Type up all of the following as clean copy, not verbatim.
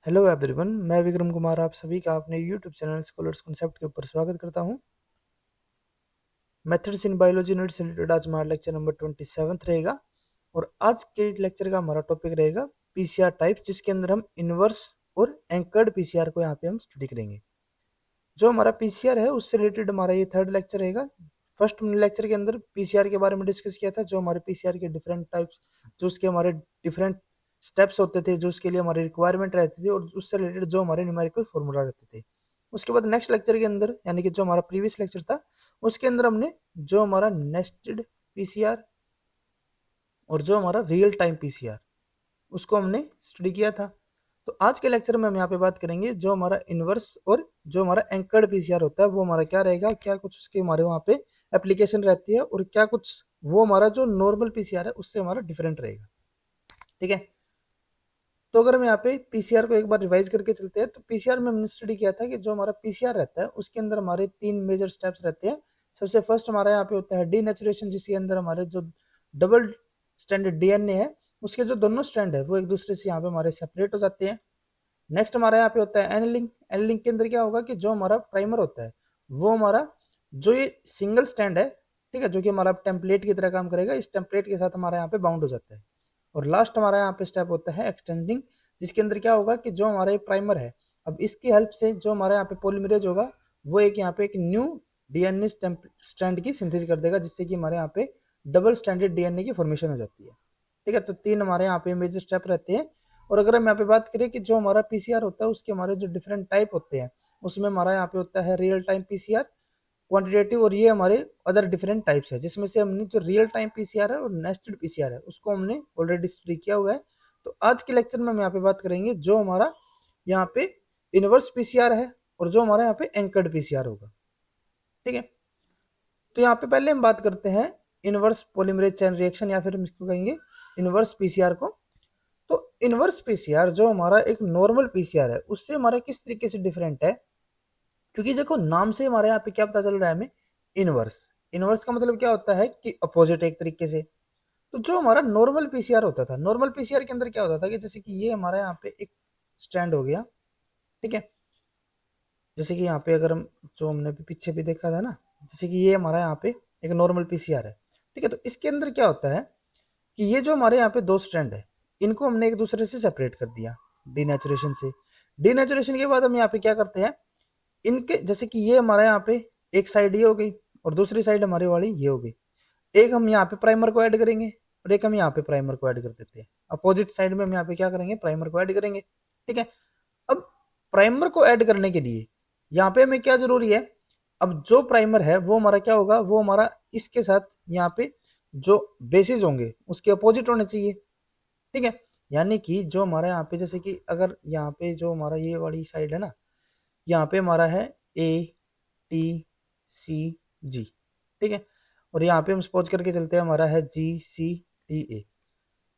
Hello everyone, मैं विक्रम कुमार आप सभी का अपने यूट्यूब चैनल स्कॉलर्स कॉन्सेप्ट के ऊपर स्वागत करता हूं। मेथड्स इन बायोलॉजी यूनिट से रिलेटेड आज हमारा लेक्चर नंबर 27 रहेगा और आज के लेक्चर का हमारा टॉपिक रहेगा पीसीआर टाइप, जिसके अंदर हम इनवर्स और एंकर्ड पीसीआर को यहाँ पे हम स्टडी करेंगे। जो हमारा पीसीआर है उससे रिलेटेड हमारा ये थर्ड लेक्चर रहेगा। फर्स्ट लेक्चर के अंदर पीसीआर के बारे में डिस्कस किया था, जो हमारे पीसीआर के डिफरेंट टाइप्स, जो उसके हमारे डिफरेंट स्टेप्स होते थे, जो उसके लिए हमारी रिक्वायरमेंट रहती थी और उससे रिलेटेड जो हमारे न्यूमेरिकल फॉर्मूला रहते थे। उसके बाद नेक्स्ट लेक्चर के अंदर, यानी कि जो हमारा प्रीवियस लेक्चर था, उसके अंदर हमने जो हमारा नेस्टेड पीसीआर और जो हमारा रियल टाइम पीसीआर, उसको हमने स्टडी किया था। तो आज के लेक्चर में हम यहाँ पे बात करेंगे जो हमारा इनवर्स और जो हमारा एंकर्ड पीसीआर होता है वो हमारा क्या रहेगा, क्या कुछ उसके हमारे वहाँ पे एप्लीकेशन रहती है और क्या कुछ वो हमारा जो नॉर्मल पीसीआर है उससे हमारा डिफरेंट रहेगा। ठीक है, तो अगर हम यहाँ पे पीसीआर को एक बार रिवाइज करके चलते हैं, तो पीसीआर में हमने स्टडी किया था कि जो हमारा पीसीआर रहता है उसके अंदर हमारे 3 मेजर स्टेप्स रहते हैं। सबसे फर्स्ट हमारा यहाँ पे होता है डीनेचुरेशन, जिसके अंदर हमारे जो डबल स्ट्रैंडेड डीएनए है उसके जो दोनों स्ट्रैंड है वो एक दूसरे से यहाँ पे हमारे सेपरेट हो जाते हैं। नेक्स्ट हमारा यहाँ पे होता है एनलिंग। एनलिंग के अंदर क्या होगा कि जो हमारा प्राइमर होता है वो हमारा जो ये सिंगल स्टैंड है, ठीक है, जो कि हमारा टेम्पलेट की तरह काम करेगा, इस टेम्पलेट के साथ हमारा यहाँ पे बाउंड हो जाता है। और लास्ट हमारा यहाँ पे स्टेप होता है एक्सटेंडिंग, जिसके अंदर क्या होगा कि जो हमारा ये प्राइमर है, अब इसकी हेल्प से जो हमारे यहाँ पे पॉलीमरेज होगा वो एक यहाँ पे एक न्यू डीएनए स्ट्रैंड की सिंथेसिस कर देगा, जिससे कि हमारे यहाँ पे डबल स्टैंडर्ड डीएनए की फॉर्मेशन हो जाती है। ठीक है, तो 3 हमारे यहाँ पे मेजर स्टेप रहते हैं। और अगर हम यहाँ पे बात करें कि जो हमारा पीसीआर होता है उसके हमारे जो डिफरेंट टाइप होते हैं, उसमें हमारा यहाँ पे होता है रियल टाइम पीसीआर, क्वांटिटेटिव, और ये हमारे अदर डिफरेंट टाइप्स है, जिसमें से हमने जो रियल टाइम पीसीआर है और नेस्टेड पीसीआर है उसको हमने ऑलरेडी स्टडी किया हुआ है। तो आज के लेक्चर में हम यहाँ पे बात करेंगे जो हमारा यहाँ पे इनवर्स पीसीआर है और जो हमारा यहाँ पे एंकर्ड पीसीआर होगा। ठीक है, तो यहाँ पे पहले हम बात करते हैं इनवर्स पॉलीमरेज चेन रिएक्शन, या फिर हम इसको कहेंगे इनवर्स पीसीआर को। तो इनवर्स पीसीआर जो हमारा एक नॉर्मल पीसीआर है उससे हमारा किस तरीके से डिफरेंट है, क्योंकि देखो नाम से हमारे यहाँ पे क्या पता चल रहा है हमें, इनवर्स। इनवर्स का मतलब क्या होता है कि अपोजिट एक तरीके से। तो जो हमारा नॉर्मल पीसीआर होता था, नॉर्मल पीसीआर के अंदर क्या होता था कि जैसे कि ये हमारा यहाँ पे एक स्टैंड हो गया, ठीक है, जैसे कि यहाँ पे अगर हम जो हमने पीछे भी देखा था ना, जैसे कि ये हमारा यहाँ पे एक नॉर्मल पीसीआर है। ठीक है, तो इसके अंदर क्या होता है कि ये जो हमारे यहाँ पे 2 स्ट्रैंड है इनको हमने एक दूसरे से सेपरेट कर दिया डीनेचुरेशन से। डीनेचुरेशन के बाद हम यहाँ पे क्या करते हैं, इनके जैसे कि ये हमारा यहाँ पे एक साइड ये हो गई और दूसरी साइड हमारी वाली ये हो गई। एक हम यहाँ पे प्राइमर को ऐड करेंगे और एक हम यहाँ पे प्राइमर को ऐड कर देते हैं। अपोजिट साइड में हम यहाँ पे क्या करेंगे, प्राइमर को ऐड करेंगे। ठीक है, अब प्राइमर को ऐड करने के लिए यहाँ पे हमें क्या जरूरी है, अब जो प्राइमर है वो हमारा क्या होगा, वो हमारा इसके साथ यहाँ पे जो बेसिस होंगे उसके अपोजिट होने चाहिए। ठीक है, यानी कि जो हमारा यहाँ पे जैसे कि अगर यहाँ पे जो हमारा ये वाली साइड है ना, यहाँ पे हमारा है ए टी सी जी, ठीक है, और यहाँ पे हम सपोज करके चलते हैं हमारा है जी सी टी ए।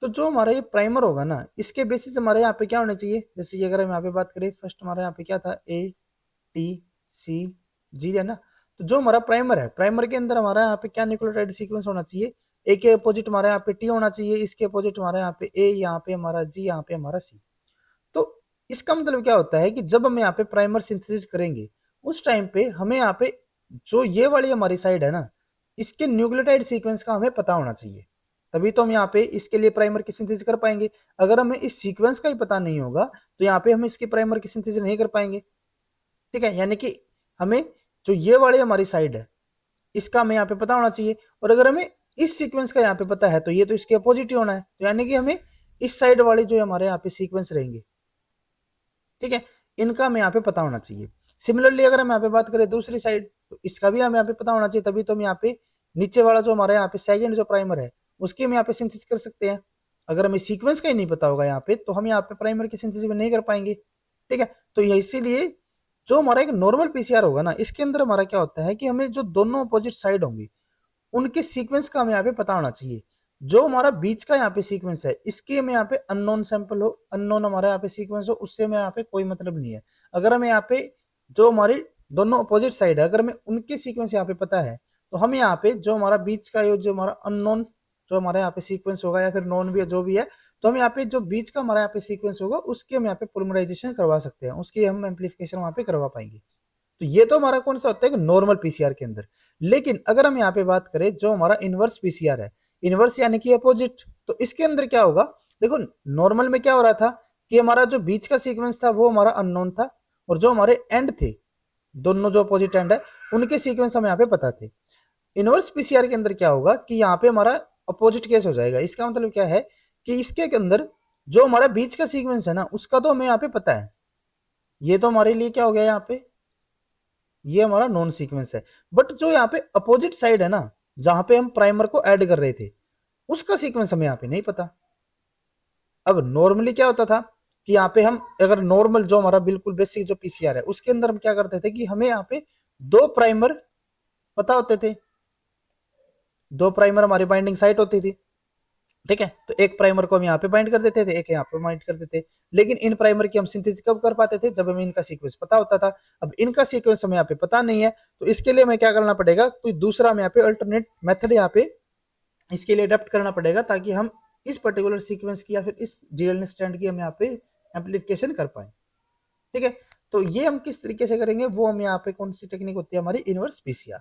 तो जो हमारा ये प्राइमर होगा ना, इसके बेसिस हमारे यहाँ पे क्या होने चाहिए, जैसे कि अगर हम यहाँ पे बात करें, फर्स्ट हमारे यहाँ पे क्या था, ए टी सी जी है ना। तो जो हमारा प्राइमर है, प्राइमर के अंदर हमारा यहाँ पे क्या न्यूक्लियोटाइड सीक्वेंस होना चाहिए, ए के अपोजिट हमारे यहाँ पे टी होना चाहिए, इसके अपोजिट हमारे यहाँ पे ए, यहाँ पे हमारा जी, यहाँ पे हमारा सी। तो इसका मतलब क्या होता है कि जब हम यहाँ पे प्राइमर सिंथेसिस करेंगे उस टाइम पे हमें यहाँ पे जो ये वाली हमारी साइड है ना, इसके न्यूक्लियोटाइड सीक्वेंस का हमें पता होना चाहिए, तभी तो हम यहाँ पे इसके लिए प्राइमर की सिंथेसिस कर पाएंगे। अगर हमें इस सीक्वेंस का ही पता नहीं होगा तो यहाँ पे हम इसकी प्राइमर की सिंथेसिस नहीं कर पाएंगे। ठीक है, यानी कि हमें जो ये वाली हमारी साइड है इसका हमें यहाँ पे पता होना चाहिए, और अगर हमें इस सीक्वेंस का यहाँ पे पता है तो ये तो इसके अपोजिट ही होना है, तो यानी कि हमें इस साइड वाले जो हमारे यहाँ पे सीक्वेंस रहेंगे, ठीक है, इनका हमें यहाँ पे पता होना चाहिए। सिमिलरली अगर हम यहाँ पे बात करें दूसरी साइड, तो इसका भी हमें यहाँ पे पता होना चाहिए, तभी तो हम यहाँ पे नीचे वाला जो हमारे यहाँ पे सेकंड जो प्राइमर है उसकी हम यहाँ पे सिंथेसिस कर सकते हैं। अगर हमें सीक्वेंस का ही नहीं पता होगा यहाँ पे तो हम यहाँ पे प्राइमर की सिंथेसिस नहीं कर पाएंगे। ठीक है, तो ये इसीलिए जो हमारा एक नॉर्मल पीसीआर होगा ना, इसके अंदर हमारा क्या होता है कि हमें जो दोनों अपोजिट साइड होंगी उनके सीक्वेंस का हमें यहाँ पे पता होना चाहिए। जो हमारा बीच का यहाँ पे सीक्वेंस है इसके हमें यहाँ पे अननोन सैंपल हो, अननोन हमारा यहाँ पे सीक्वेंस हो, उससे हमें यहाँ पे कोई मतलब नहीं है। अगर हमें यहाँ पे जो हमारी दोनों अपोजिट साइड है अगर हमें उनके सीक्वेंस यहाँ पे पता है तो हम यहाँ पे जो हमारा बीच का जो हमारा अननोन जो हमारे यहाँ पे सीक्वेंस होगा या फिर नॉन भी है जो भी है, तो हम यहाँ पे जो बीच का हमारा यहाँ पे सीक्वेंस होगा उसकी हम यहाँ पे पोलिमराइजेशन करवा सकते हैं, उसकी हम एम्पलीफिकेशन वहां पे करवा पाएंगे। तो ये तो हमारा कौन सा होता है, नॉर्मल पीसीआर के अंदर। लेकिन अगर हम यहाँ पे बात करें जो हमारा इनवर्स पीसीआर है, इनवर्स यानी कि अपोजिट, तो इसके अंदर क्या होगा, देखो नॉर्मल में क्या हो रहा था कि हमारा जो बीच का सीक्वेंस था वो हमारा अननोन था, और जो हमारे एंड थे, दोनों जो अपोजिट एंड है उनके सीक्वेंस हमें यहाँ पे पता थे। इनवर्स पीसीआर के अंदर क्या होगा कि यहाँ पे हमारा अपोजिट केस हो जाएगा। इसका मतलब क्या है कि इसके अंदर जो हमारा बीच का सीक्वेंस है ना उसका तो हमें यहाँ पे पता है, ये तो हमारे लिए क्या हो गया, यहाँ पे ये हमारा नॉन सीक्वेंस है। बट जो यहाँ पे अपोजिट साइड है ना, जहां पे हम प्राइमर को ऐड कर रहे थे, उसका सीक्वेंस हमें यहाँ पे नहीं पता। अब नॉर्मली क्या होता था कि यहाँ पे हम अगर नॉर्मल जो हमारा बिल्कुल बेसिक जो पीसीआर है उसके अंदर हम क्या करते थे कि हमें यहाँ पे दो प्राइमर पता होते थे, दो प्राइमर हमारी बाइंडिंग साइट होती थी, ठीक है। तो एक प्राइमर को हम यहाँ पे बाइंड कर देते थे, एक यहाँ पे बाइंड कर देते थे। लेकिन इन प्राइमर की हम सिंथेसिस कब कर पाते थे, जब हमें इनका सीक्वेंस पता होता था। अब इनका सीक्वेंस हमें यहाँ पे पता नहीं है, तो इसके लिए हमें क्या करना पड़ेगा, कोई दूसरा हमें यहाँ पे अल्टरनेट मेथड यहाँ पे इसके लिए अडेप्ट करना पड़ेगा, ताकि हम इस पर्टिकुलर सीक्वेंस की या फिर इस डीएनए स्ट्रैंड की हम यहाँ पे एम्पलीफिकेशन कर पाए, ठीक है। तो ये हम किस तरीके से करेंगे, वो हम यहाँ पे कौन सी टेक्निक होती है हमारी, इनवर्स पीसीआर,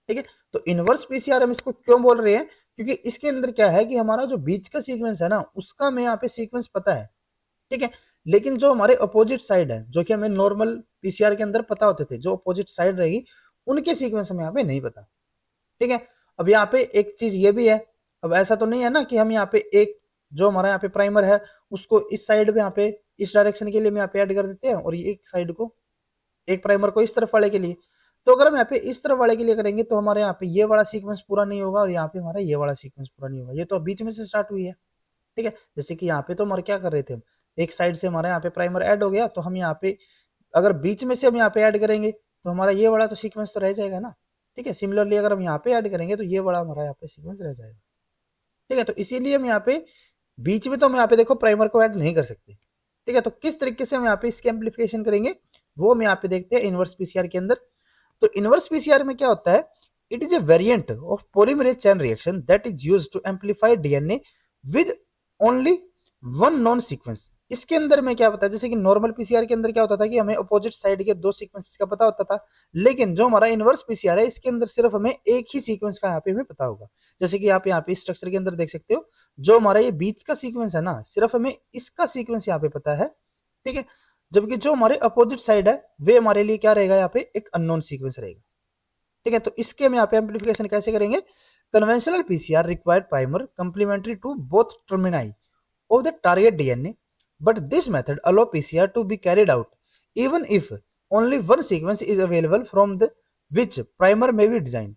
ठीक है। तो इनवर्स पीसीआर हम इसको क्यों बोल रहे हैं, क्योंकि इसके अंदर क्या है कि हमारा जो बीच का सीक्वेंस है ना उसका हमें यहाँ पे सीक्वेंस पता है, ठीक है। लेकिन जो हमारे अपोजिट साइड है, जो कि हमें नॉर्मल पीसीआर के अंदर पता होते थे, जो अपोजिट साइड रहेगी उनके सीक्वेंस हमें यहाँ पे नहीं पता, ठीक है। अब यहाँ पे एक चीज ये भी है, अब ऐसा तो नहीं है ना कि हम यहाँ पे एक जो हमारा यहाँ पे प्राइमर है उसको इस साइड में यहाँ पे इस डायरेक्शन के लिए हम यहाँ पे ऐड कर देते हैं, और ये एक साइड को, एक प्राइमर को इस तरफ वाले के लिए। तो अगर हम यहाँ पे इस तरफ वाले के लिए करेंगे तो हमारे यहाँ पे ये वाला सीक्वेंस पूरा नहीं होगा, और यहाँ पे हमारा ये वाला सीक्वेंस पूरा नहीं होगा, ये तो बीच में से स्टार्ट हुई है, ठीक है। जैसे कि यहाँ पे तो हमारे क्या कर रहे थे हम, एक साइड से हमारा यहाँ पे प्राइमर ऐड हो गया, तो हम यहाँ पे अगर बीच में से हम यहाँ पे ऐड करेंगे तो हमारा ये वाला तो सीक्वेंस तो रह जाएगा ना, ठीक है। सिमिलरली अगर हम यहाँ पे ऐड करेंगे तो ये वाला हमारा यहाँ पे सीक्वेंस रह जाएगा, ठीक है। तो इसीलिए हम यहाँ पे बीच में तो हम यहाँ पे देखो प्राइमर को ऐड नहीं कर सकते, ठीक है। तो किस तरीके से हम यहाँ पे इसकी एम्पलीफिकेशन करेंगे वो हम यहाँ पे देखते हैं इनवर्स पीसीआर के अंदर। तो इनवर्स पीसीआर में क्या होता है, it is a variant of polymerase chain reaction that is used to amplify DNA with only one known sequence. इसके अंदर में क्या होता है, जैसे कि नॉर्मल पीसीआर के अंदर क्या होता था कि हमें अपोजिट साइड के दो सीक्वेंसेस का पता होता था, लेकिन जो हमारा इनवर्स पीसीआर है इसके अंदर सिर्फ हमें एक ही सीक्वेंस का यहाँ पे हमें पता होगा। जैसे कि आप यहाँ पे स्ट्रक्चर के अंदर देख सकते हो, जो हमारा ये बीच का सीक्वेंस है ना सिर्फ हमें इसका सीक्वेंस यहाँ पे पता है, ठीक है। जबकि जो हमारे अपोजिट साइड है वे हमारे लिए क्या रहेगा, यहाँ पे एक अननोन सीक्वेंस रहेगा, ठीक है। तो इसके हम यहाँ पे एम्पलीफिकेशन कैसे करेंगे, conventional PCR required primer complementary to both termini of the target DNA, but this method allow PCR to be carried out even if only one sequence is available from the which primer may be designed।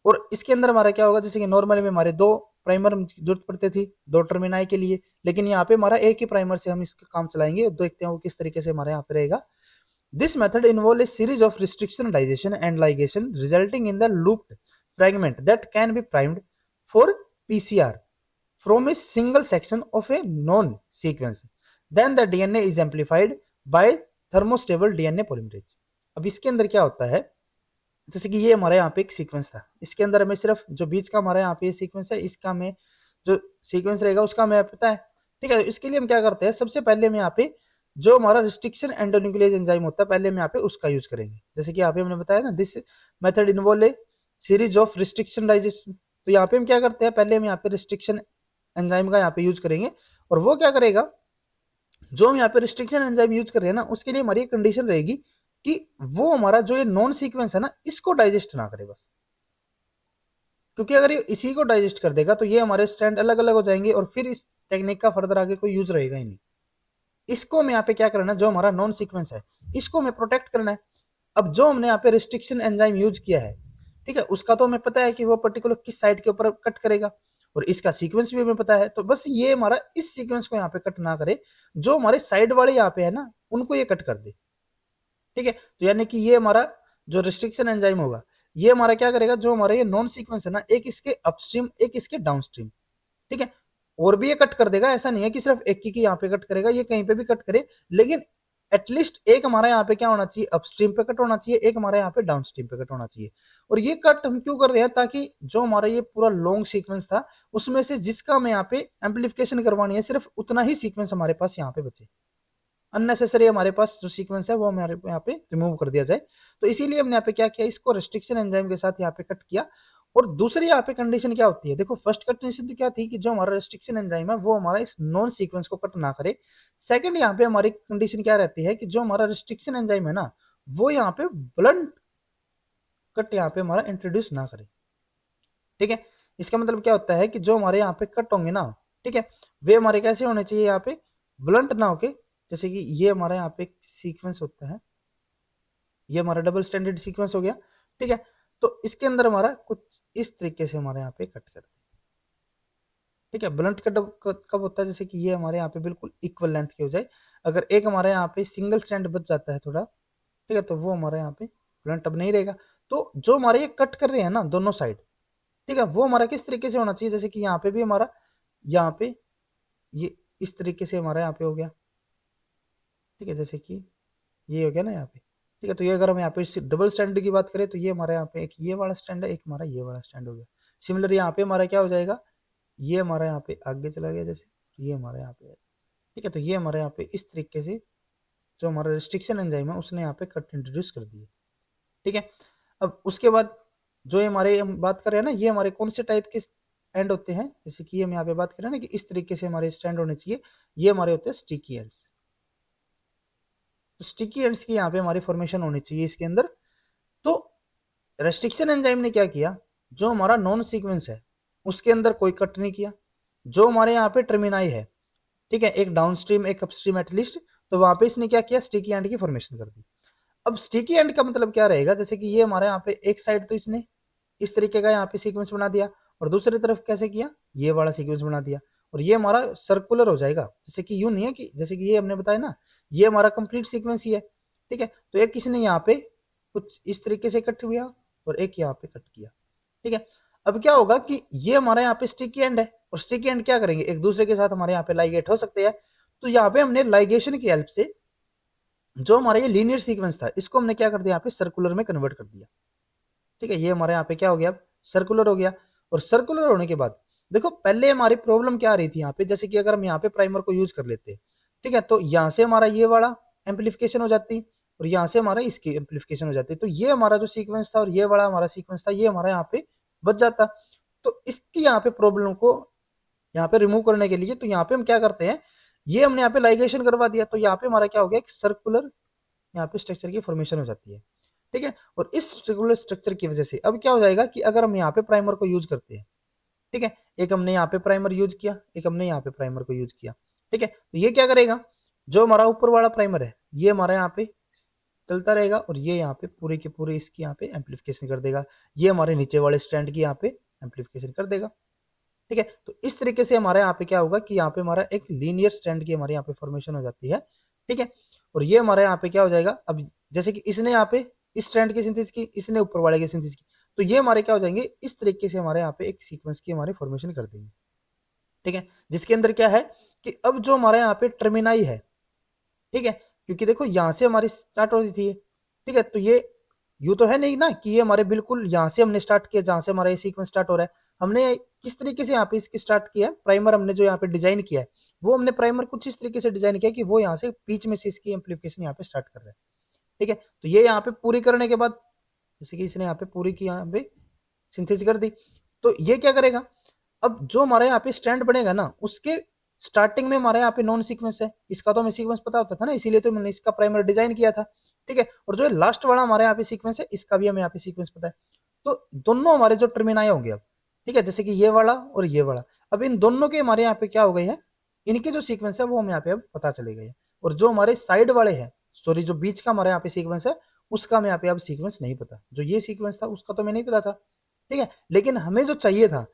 और इसके अंदर हमारा क्या होगा, जैसे कि normally में हमारे दो प्राइमर जरूरत पड़ती थी दो टर्मिनाई के लिए, लेकिन यहाँ पे हमारा एक ही प्राइमर से हम इसका काम चलाएंगे, देखते हैं वो किस तरीके से हमारे यहाँ पे रहेगा। This method involves a series of restriction digestion and ligation resulting in the looped fragment that can be primed for PCR from a single section of a known sequence. Then the DNA is amplified by thermostable DNA polymerase। अब इसके अंदर क्या होता है, जैसे कि ये हमारे यहाँ पे एक सीक्वेंस था, इसके अंदर हमें सिर्फ जो बीच का हमारे यहाँ पे सीक्वेंस है इसका हमें जो सीक्वेंस रहेगा उसका हमें पता है, ठीक है। इसके लिए हम क्या करते हैं, सबसे पहले हम यहाँ पे जो हमारा रिस्ट्रिक्शन एंडोन्यूक्लियस एंजाइम होता है पहले हम यहाँ पे उसका यूज करेंगे। जैसे कि यहाँ पे हमने बताया ना, this method involve A series of restriction digestion. तो यहाँ पे हम क्या करते हैं, पहले हम यहाँ पे रिस्ट्रिक्शन एंजाइम का यहाँ पे यूज करेंगे, और वो क्या करेगा, जो हम यहाँ पे रिस्ट्रिक्शन एंजाइम यूज कर रहे हैं ना उसके लिए हमारी कंडीशन रहेगी कि वो हमारा जो ये नॉन सीक्वेंस है ना इसको डाइजेस्ट ना करे बस, क्योंकि अगर ये इसी को डाइजेस्ट कर देगा तो ये हमारे स्ट्रैंड अलग अलग हो जाएंगे और फिर इस टेक्निक का फर्दर आगे कोई यूज रहेगा ही नहीं। इसको हमें यहाँ पे क्या करना है, जो हमारा नॉन सीक्वेंस है इसको हमें प्रोटेक्ट करना है। अब जो हमने यहाँ पे रिस्ट्रिक्शन एंजाइम यूज किया है, ठीक है, उसका तो हमें पता है कि वो पर्टिकुलर किस साइड के ऊपर कट करेगा, और इसका सीक्वेंस भी हमें पता है। तो बस ये हमारा इस सीक्वेंस को यहाँ पे कट ना करे, जो हमारे साइड वाले यहाँ पे है ना उनको ये कट कर दे, ठीक है। तो यानी कि ये हमारा जो रिस्ट्रिक्शन एंजाइम होगा ये हमारा क्या करेगा, जो हमारा ये नॉन सीक्वेंस है ना एक इसके अपस्ट्रीम एक इसके डाउनस्ट्रीम, ठीक है, और भी ये कट कर देगा। ऐसा नहीं है कि सिर्फ एक ही यहाँ पे कट करेगा, ये कहीं पे भी कट करे, लेकिन एटलीस्ट एक हमारा यहाँ पे क्या होना चाहिए, अपस्ट्रीम पे कट होना चाहिए, एक हमारा यहाँ पे डाउनस्ट्रीम पे कट होना चाहिए। और ये कट हम क्यों कर रहे हैं, ताकि जो हमारा ये पूरा लॉन्ग सीक्वेंस था उसमें से जिसका हमें यहाँ पे एम्पलीफिकेशन करवानी है सिर्फ उतना ही सीक्वेंस हमारे पास यहाँ पे बचे, अननेसेसरी हमारे पास जो सीक्वेंस है वो हमारे यहाँ पे रिमूव कर दिया जाए। तो इसीलिए हमने यहाँ पे क्या किया, इसको रेस्ट्रिक्शन एंजाइम के साथ यहाँ पे कट किया। और दूसरी यहाँ पे कंडीशन क्या होती है, देखो फर्स्ट कंडीशन तो क्या थी कि जो हमारा रेस्ट्रिक्शन एंजाइम है वो हमारा इस नॉन सीक्वेंस को कट ना करे। सेकंड यहाँ पे हमारी कंडीशन क्या रहती है कि जो हमारा रेस्ट्रिक्शन एंजाइम है ना वो यहाँ पे ब्लंट कट यहाँ पे हमारा इंट्रोड्यूस ना करे। ठीक है, इसका मतलब क्या होता है कि जो हमारे यहाँ पे कट होंगे ना, ठीक है, वे हमारे कैसे होने चाहिए, यहाँ पे ब्लंट ना होके, जैसे कि ये हमारा यहाँ पे सीक्वेंस होता है, ये हमारा डबल स्टैंडर्ड सीक्वेंस हो गया। ठीक है, तो इसके अंदर हमारा कुछ इस तरीके से हमारे यहाँ पे कट करते हैं। ठीक है, ब्लंट कट कब होता है, जैसे कि ये हमारे यहाँ पे बिल्कुल इक्वल लेंथ की हो जाए। अगर एक हमारे यहाँ पे सिंगल स्टैंड बच जाता है थोड़ा, ठीक है, तो वो हमारे यहाँ पे ब्लंट अब नहीं रहेगा। तो जो हमारे ये कट कर रहे हैं ना दोनों साइड, ठीक है, वो हमारा किस तरीके से होना चाहिए, जैसे कि यहाँ पे भी हमारा यहाँ पे ये इस तरीके से हमारा यहाँ पे हो गया। ठीक है, जैसे कि ये हो गया ना यहाँ पे। ठीक है, तो ये अगर हम यहाँ पे डबल स्टैंड की बात करें तो ये हमारे यहाँ पे एक ये वाला स्टैंड है, एक हमारा ये वाला स्टैंड हो गया। सिमिलर यहाँ पे हमारा क्या हो जाएगा, ये हमारा यहाँ पे आगे चला गया जैसे, ये हमारा यहाँ पे है। ठीक है, तो ये हमारे यहाँ पे इस तरीके से जो हमारा रिस्ट्रिक्शन एंजाइम है उसने यहाँ पे कट इंट्रोड्यूस कर दिए। ठीक है, अब उसके बाद जो ये हमारे हम बात कर रहे हैं ना, ये हमारे कौन से टाइप के एंड होते हैं, जैसे कि हम यहाँ पे बात करें ना कि इस तरीके से हमारे स्टैंड होने चाहिए, ये हमारे होते हैं स्टिकी एंड्स। तो स्टिकी एंड्स की यहाँ पे हमारी फॉर्मेशन होनी चाहिए इसके अंदर। तो रेस्ट्रिक्शन एंजाइम ने क्या किया, जो हमारा नॉन सीक्वेंस है उसके अंदर कोई कट नहीं किया, जो हमारे यहाँ पे टर्मिनाई है, ठीक है, एक डाउनस्ट्रीम एक अपस्ट्रीम एटलीस्ट, तो वहां पे इसने क्या किया, स्टिकी एंड की फॉर्मेशन कर दी। अब स्टिकी एंड का मतलब क्या रहेगा, जैसे कि ये हमारे यहाँ पे एक साइड तो इसने इस तरीके का यहाँ पे सीक्वेंस बना दिया, और दूसरी तरफ कैसे किया, ये वाला सीक्वेंस बना दिया, और ये हमारा सर्कुलर हो जाएगा। जैसे कि यूं नहीं है कि जैसे कि ये हमने बताया ना, ये हमारा कंप्लीट सीक्वेंस ही है। ठीक है, तो एक किसने यहाँ पे कुछ इस तरीके से कट किया और एक यहाँ पे कट किया। ठीक है, अब क्या होगा कि ये हमारे यहाँ पे स्टिकी एंड है, और स्टिकी एंड क्या करेंगे, एक दूसरे के साथ हमारे यहाँ पे लाइगेट हो सकते हैं। तो यहाँ पे हमने लाइगेशन की हेल्प से जो हमारा ये लीनियर सीक्वेंस था इसको हमने क्या कर दिया, यहाँ पे सर्कुलर में कन्वर्ट कर दिया। ठीक है, ये हमारे यहाँ पे क्या हो गया, सर्कुलर हो गया। और सर्कुलर होने के बाद देखो पहले हमारी प्रॉब्लम क्या आ रही थी यहाँ पे, जैसे कि अगर हम यहाँ पे प्राइमर को यूज कर लेते, ठीक है, तो यहाँ से हमारा ये वाला एम्पलीफिकेशन हो जाती और यहाँ से हमारा इसकी एम्पलीफिकेशन हो जाती, तो ये हमारा जो सीक्वेंस था और ये वाला हमारा सीक्वेंस था ये हमारा यहाँ पे बच जाता। तो इसकी यहाँ पे प्रॉब्लम को यहाँ पे रिमूव करने के लिए तो यहाँ पे हम क्या करते हैं, ये हमने यहाँ पे लाइगेशन करवा दिया, तो यहाँ पे हमारा क्या हो गया, एक सर्कुलर यहाँ पे स्ट्रक्चर की फॉर्मेशन हो जाती है। ठीक है, और इस सर्कुलर स्ट्रक्चर की वजह से अब क्या हो जाएगा कि अगर हम यहाँ पे प्राइमर को यूज करते हैं, ठीक है, एक हमने यहाँ पे प्राइमर यूज किया, एक हमने यहाँ पे प्राइमर को यूज किया, ठीक है, तो ये क्या करेगा, जो हमारा ऊपर वाला प्राइमर है ये हमारा यहाँ पे चलता रहेगा और ये यहाँ पे पूरे के पूरे इसकी यहाँ पे एम्पलीफिकेशन कर देगा, ये हमारे नीचे वाले स्टैंड की यहाँ पे एम्पलीफिकेशन कर देगा। ठीक है, तो इस तरीके से हमारे यहाँ पे क्या होगा कि यहाँ पे हमारा एक लीनियर स्टैंड की हमारे यहाँ पे फॉर्मेशन हो जाती है। ठीक है, और ये हमारे यहाँ पे क्या हो जाएगा, अब जैसे कि इसने यहाँ पे इस स्टैंड की सिंथेसिस की, इसने ऊपर वाले की सिंथेसिस की, तो ये हमारे क्या हो जाएंगे, इस तरीके से हमारे यहाँ पे एक सीक्वेंस की हमारी फॉर्मेशन कर देंगे। ठीक है, जिसके अंदर क्या है कि अब जो हमारे यहाँ पे टर्मिनाई है, ठीक है, क्योंकि देखो यहाँ से हमारी स्टार्ट होती थी, ठीक है, तो ये यू तो है नहीं ना कि ये हमारे बिल्कुल यहाँ से हमने स्टार्ट किया जहां से हमारा ये सीक्वेंस स्टार्ट हो रहा है, हमने किस तरीके से यहाँ पे इसकी स्टार्ट किया है, प्राइमर हमने जो यहाँ पे डिजाइन किया है वो हमने प्राइमर कुछ इस तरीके से डिजाइन किया कि वो यहाँ से बीच में से इसकी एम्पलीफिकेशन यहाँ पे स्टार्ट कर रहा है। ठीक है, तो ये यहाँ पे पूरी करने के बाद जैसे कि इसने यहाँ पे पूरी की यहाँ पे सिंथेसिस कर दी, तो ये क्या करेगा, अब जो हमारे यहाँ पे स्टैंड बनेगा ना उसके स्टार्टिंग में हमारे यहाँ पे नॉन सीक्वेंस है, इसका तो हमें सीक्वेंस पता होता था ना, इसीलिए तो मैंने इसका प्राइमर डिजाइन किया था। ठीक है, और जो लास्ट वाला हमारे यहाँ पे सीक्वेंस है इसका भी हमें यहाँ पे सीक्वेंस पता है। तो दोनों हमारे जो टर्मिनाई होंगे अब, ठीक है, जैसे कि ये वाला और ये वाला, अब इन दोनों के हमारे यहाँ पे क्या हो गए हैं, इनके जो सीक्वेंस है वो हमें यहाँ पे अब पता चले गए हैं। और जो हमारे साइड वाले हैं, सॉरी जो बीच का हमारे यहाँ पे सीक्वेंस है उसका हमें यहाँ पे अब सीक्वेंस नहीं पता, जो ये सीक्वेंस था उसका तो हमें नहीं पता था। ठीक है, लेकिन हमें जो चाहिए था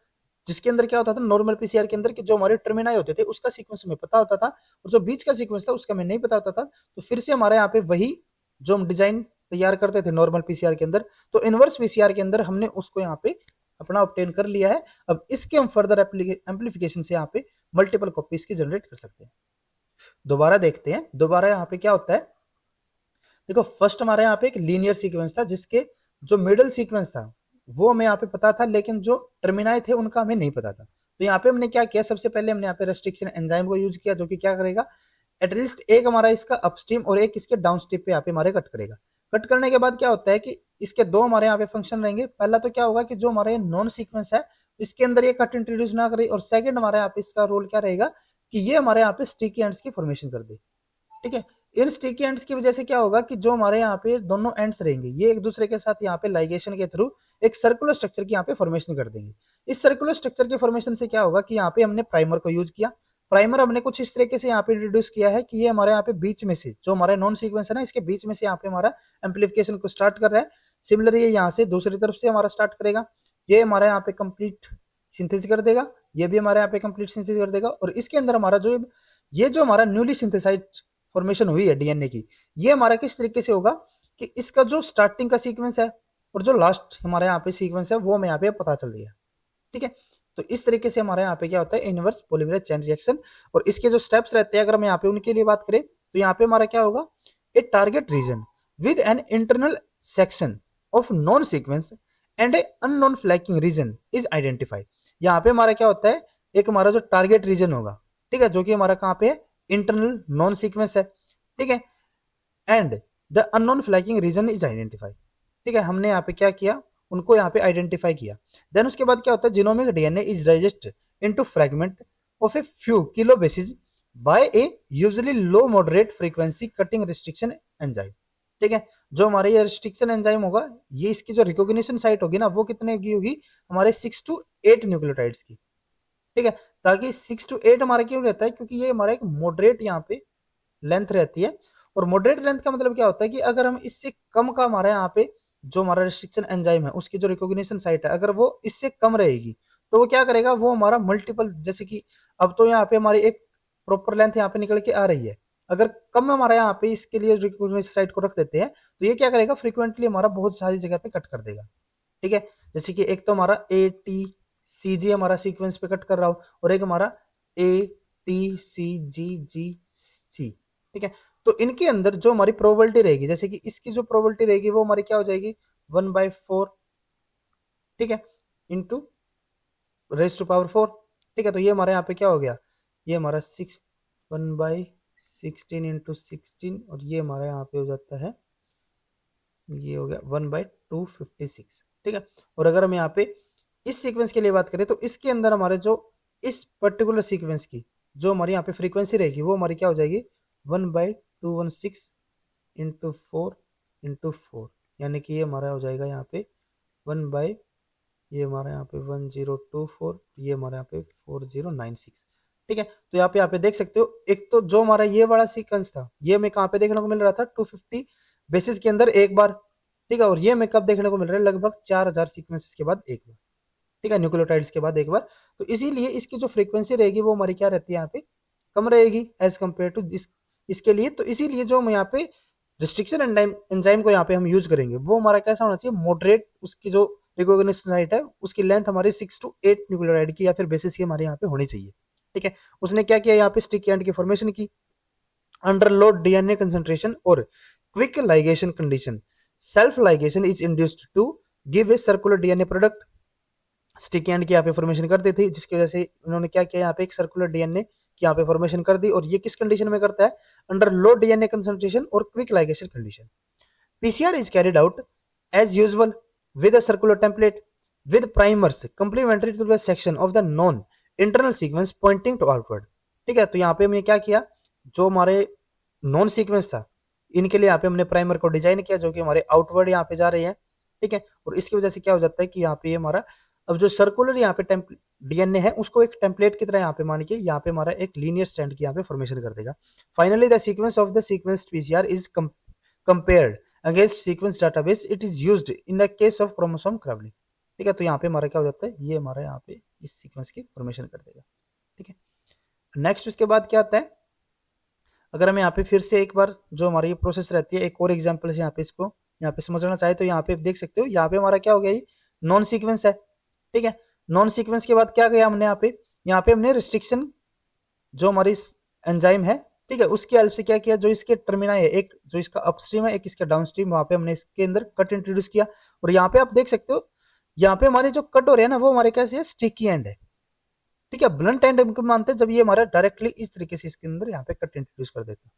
जिसके अंदर क्या होता था नॉर्मल पीसीआर के अंदर कि जो हमारे टर्मिनाई होते थे उसका सीक्वेंस हमें पता होता था और जो बीच का सीक्वेंस था उसका हमें नहीं पता होता था। तो फिर से हमारे यहाँ पे वही जो हम डिजाइन तैयार करते थे नॉर्मल पीसीआर के अंदर, तो इनवर्स पीसीआर के अंदर हमने उसको यहाँ पे अपना ऑब्टेन कर लिया है। अब इसके हम फर्दर एम्पलीफिकेशन से यहाँ पे मल्टीपल कॉपीज की जनरेट कर सकते हैं। दोबारा देखते हैं, दोबारा यहाँ पे क्या होता है देखो फर्स्ट हमारे यहाँ पे एक लीनियर सीक्वेंस था जिसके जो मिडल सीक्वेंस था वो हमें यहाँ पे पता था, लेकिन जो टर्मिनाई थे उनका हमें नहीं पता था। तो यहाँ पे हमने क्या किया, सबसे पहले हमने यहाँ पे रेस्ट्रिक्शन एंजाइम को यूज किया, जो कि क्या करेगा, एटलीस्ट एक हमारा इसका अपस्ट्रीम और एक इसके डाउनस्ट्रीम पे यहाँ पे हमारे कट करेगा। कट करने के बाद क्या होता है कि इसके दो हमारे यहाँ पे फंक्शन रहेंगे। पहला तो क्या होगा कि जो हमारे नॉन सीक्वेंस है इसके अंदर ये कट इंट्रोड्यूस ना करे, और सेकंड हमारे यहाँ पे इसका रोल क्या रहेगा कि ये हमारे यहाँ पे स्टिकी एंड्स की फॉर्मेशन कर दे। ठीक है, इन स्टिकी एंड्स की वजह से क्या होगा कि जो हमारे यहाँ पे दोनों एंड्स रहेंगे ये एक दूसरे के साथ यहाँ पे लाइगेशन के थ्रू एक सर्कुलर स्ट्रक्चर की यहाँ पे फॉर्मेशन कर देंगे। इस सर्कुलर स्ट्रक्चर के फॉर्मेशन से क्या होगा कि यहाँ पे हमने प्राइमर को यूज किया। प्राइमर हमने कुछ इस तरीके से यहाँ पे इंट्रोड्यूस किया है कि ये हमारे यहाँ पे बीच में से जो हमारे नॉन सीक्वेंस है ना, इसके बीच में से यहाँ पे हमारा एम्पलीफिकेशन को स्टार्ट कर रहा है। सिमिलरली ये यहाँ से दूसरी तरफ से हमारा स्टार्ट करेगा, ये हमारे यहाँ पे कंप्लीट सिंथेसिस कर देगा, ये भी हमारे यहाँ पे कंप्लीट सिंथेसिस कर देगा। और इसके अंदर हमारा जो ये जो हमारा न्यूली सिंथेसाइज फॉर्मेशन हुई है डीएनए की, ये हमारा किस तरीके से होगा कि इसका जो स्टार्टिंग का सीक्वेंस है और जो लास्ट हमारे यहाँ पे सीक्वेंस है वो हमें यहाँ पे पता चल रही है। ठीक है, तो इस तरीके से हमारे यहाँ पे क्या होता है, इनवर्स पॉलीमरेज चेन रिएक्शन। और इसके जो स्टेप्स रहते हैं अगर हम यहाँ पे उनके लिए बात करें तो यहाँ पे हमारा क्या होगा, a target region with an internal section of non sequence and a unknown flanking region is identified. यहाँ पे हमारा क्या होता है, एक हमारा जो टारगेट रीजन होगा, ठीक है, जो कि हमारा कहाँ पे है, इंटरनल नॉन सीक्वेंस है। ठीक है, and the unknown flanking region is identified. ठीक है, हमने यहाँ पे क्या किया, उनको यहाँ पे आइडेंटिफाई किया। देन उसके बाद क्या होता है, genomic DNA is digest into fragment of a few kilo bases by a usually low moderate frequency cutting restriction enzyme. ठीक है, जो हमारे ये रिस्ट्रिक्शन एंजाइम होगा, ये इसकी जो रिकॉग्निशन साइट होगी ना वो कितने की होगी, हमारे 6 to 8 न्यूक्लियोटाइड्स की। ठीक है, ताकि 6 to 8 हमारा क्यों रहता है, क्योंकि ये हमारा एक मॉडरेट यहाँ पे लेंथ रहती है। और मॉडरेट लेंथ का मतलब क्या होता है कि अगर हम इससे कम का हमारे यहाँ पे जो हमारा रिस्ट्रिक्शन एंजाइम है उसकी जो रिकॉग्निशन साइट है अगर वो इससे कम रहेगी तो वो क्या करेगा, वो हमारा मल्टीपल, जैसे कि अब तो यहाँ पे हमारी एक प्रॉपर लेंथ यहाँ पे निकल के आ रही है, अगर कम हमारे यहाँ पे इसके लिए रिकॉग्निशन साइट को रख देते हैं तो ये क्या करेगा, फ्रीक्वेंटली हमारा बहुत सारी जगह पे कट कर देगा। ठीक है, जैसे कि एक तो हमारा ए टी सी जी हमारा सीक्वेंस पे कट कर रहा हो, और एक हमारा ए टी सी जी जी सी। ठीक है, तो इनके अंदर जो हमारी प्रोबेबिलिटी रहेगी, जैसे कि इसकी जो प्रोबेबिलिटी रहेगी वो हमारी क्या हो जाएगी, 1/4। ठीक है, इंटू रेज टू पावर 4। ठीक है, तो ये हमारे यहाँ पे क्या हो गया, ये हमारा 1/16 इंटू 16, और ये हमारा यहाँ पे हो जाता है, ये हो गया 1/256। ठीक है, और अगर हम यहाँ पे इस सीक्वेंस के लिए बात करें तो इसके अंदर हमारे जो इस पर्टिकुलर सीक्वेंस की जो हमारी यहाँ पे फ्रीक्वेंसी रहेगी वो हमारी क्या हो जाएगी, 1/216 इंटू 4 यानी कि ये हमारा हो जाएगा यहाँ पे 1 ये हमारा यहाँ पे 1024, ये हमारा यहाँ पे 4096। ठीक है, तो यहाँ पे देख सकते हो, एक तो जो हमारा ये वाला सीक्वेंस था ये हमें कहाँ पे देखने को मिल रहा था, 250 बेसिस के अंदर एक बार। ठीक है, और ये हमें कब देखने को मिल रहा है, लगभग 4000 सीक्वेंसेस के बाद एक बार। ठीक है, न्यूक्लियोटाइड्स के बाद एक बार। तो इसीलिए इसकी जो फ्रीक्वेंसी रहेगी वो हमारी क्या रहती है, यहाँ पे कम रहेगी एज कम्पेयर टू इसके लिए। तो इसीलिए जो हम यहाँ पे रिस्ट्रिक्शन एंजाइम को यहाँ पे हम यूज करेंगे वो हमारा कैसा होना चाहिए, मॉडरेट, उसकी जो रिकॉग्निशन साइट है उसकी लेंथ हमारी 6 to 8 न्यूक्लियोटाइड की या फिर बेसिस की हमारे यहाँ पे होनी चाहिए। ठीक है, उसने क्या किया, यहाँ पे स्टिकी एंड की फॉर्मेशन की अंडर लो डीएनए कंसंट्रेशन और quick ligation condition. Self ligation is induced to give a circular DNA product. Sticky end की यहाँ पे फॉर्मेशन कर दी थी, जिसकी वजह से उन्होंने क्या किया, यहाँ पे एक सर्कुलर डीएनए की यहाँ पे फॉर्मेशन कर दी। और ये किस कंडीशन में करता है, अंडर लो डीएनए कंसंट्रेशन और quick ligation condition. PCR is carried out as usual with a circular template with primers complementary to the section of the known internal sequence pointing to outward। ठीक है, तो यहाँ पे हमने क्या किया, जो हमारे नॉन सीक्वेंस था इनके लिए यहाँ पे हमने प्राइमर को डिजाइन किया जो कि हमारे आउटवर्ड यहाँ पे जा रहे हैं। ठीक है, और इसकी वजह से क्या हो जाता है कि यहाँ पे हमारा अब जो सर्कुलर यहाँ पे डीएनए है उसको एक टेम्पलेट की तरह यहाँ पे मान के यहाँ पे हमारा एक लीनियर स्ट्रैंड की यहाँ पे फॉर्मेशन कर देगा। Finally the sequence of the sequence PCR is compared against sequence database, it is used in the case of chromosome crawling. ठीक है, तो यहाँ पे हमारा क्या हो जाता है, ये हमारा यहाँ पे इस सीक्वेंस की फॉर्मेशन कर देगा। ठीक है, नेक्स्ट उसके बाद क्या आता है, अगर हम यहाँ पे फिर से एक बार जो हमारी ये प्रोसेस रहती है एक और एग्जांपल से यहाँ पे इसको यहाँ पे समझना चाहे तो यहाँ पे देख सकते हो, यहाँ पे हमारा क्या हो गया, ये नॉन सीक्वेंस है। ठीक है, नॉन सीक्वेंस के बाद क्या गया हमने यहाँ पे हमने रिस्ट्रिक्शन जो हमारी एंजाइम है ठीक है, उसकी हेल्प से क्या किया, जो इसके टर्मिना है, एक जो इसका अपस्ट्रीम है, एक इसका डाउनस्ट्रीम, वहां पे हमने इसके अंदर कट इंट्रोड्यूस किया। और यहाँ पे आप देख सकते हो, यहाँ पे हमारे जो कट हो रहे हैं ना, वो हमारे कैसे है, स्टिकी एंड है। ठीक है, ब्लंट एंड हम मानते हैं जब ये हमारा डायरेक्टली इस तरीके से इसके अंदर यहाँ पे कट इंट्रोड्यूस कर देते हैं।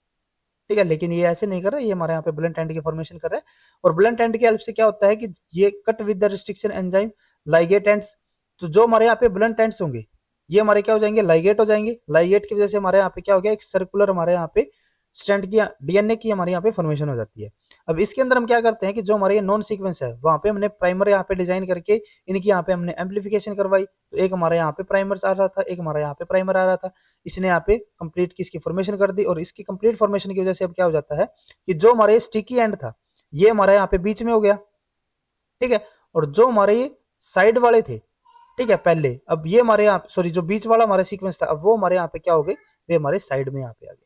ठीक है, लेकिन ये ऐसे नहीं कर रहा है, ये हमारे यहाँ पे ब्लंट एंड की फॉर्मेशन कर रहा है। और ब्लंट एंड की हेल्प से क्या होता है कि ये cut with the restriction enzyme ligate ends, तो जो हमारे यहाँ पे ब्लंट एंड्स होंगे, ये हमारे क्या हो जाएंगे, लाइगेट हो जाएंगे। लाइगेट की वजह से हमारे यहाँ पे क्या हो गया, एक सर्कुलर हमारे यहाँ पे स्ट्रैंड की, डीएनए की हमारे यहाँ पे फॉर्मेशन हो जाती है। अब इसके अंदर हम क्या करते हैं कि जो हमारे ये नॉन सीक्वेंस है, वहां पे हमने प्राइमर यहाँ पे डिजाइन करके इनकी यहाँ पे हमने एम्पलीफिकेशन करवाई। तो एक हमारे यहाँ पे प्राइमर आ रहा था, एक हमारे यहाँ पे प्राइमर आ रहा था, इसने यहाँ पे कंप्लीट की इसकी फॉर्मेशन कर दी। और इसकी कंप्लीट फॉर्मेशन की वजह से अब क्या हो जाता है कि जो हमारे स्टिकी एंड था, ये हमारे यहाँ पे बीच में हो गया। ठीक है, और जो हमारे ये साइड वाले थे, ठीक है, पहले, अब ये हमारे यहाँ, सॉरी, जो बीच वाला हमारा सीक्वेंस था, अब वो हमारे यहाँ पे क्या हो गए, वे हमारे साइड में यहाँ पे आ गए।